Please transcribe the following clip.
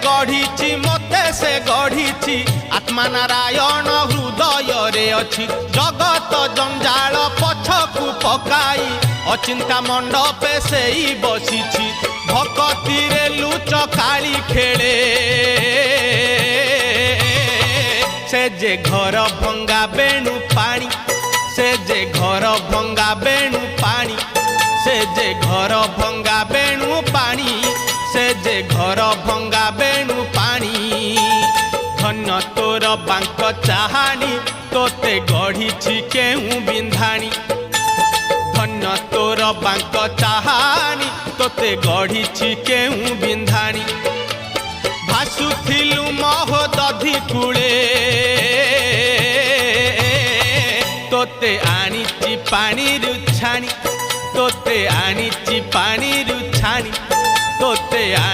गढ़ी मते से गढ़ी आत्मा नारायण हृदय रे अच्छी जगत जंजाल पछकु पकाई अचिंता मंडपे से ही बसी भक्ति रे लुच काली खेले से जे घर भंगा बेणु पानी से जे घर भंगा बेणु पानी से जे घर भंगा बेणु पानी से जे घर भंगा बेणु पानी धन्य तोर बांक चाहानी तोते गढ़ी केहू बिंधाणी धन्य तोर बांक चाहानी तोते गढ़ी केहू बिंधाणी भासुथिलु महोदधि कूले तोते आनीची पानी रुछाणी तोते आनीची पानी रुछाणी।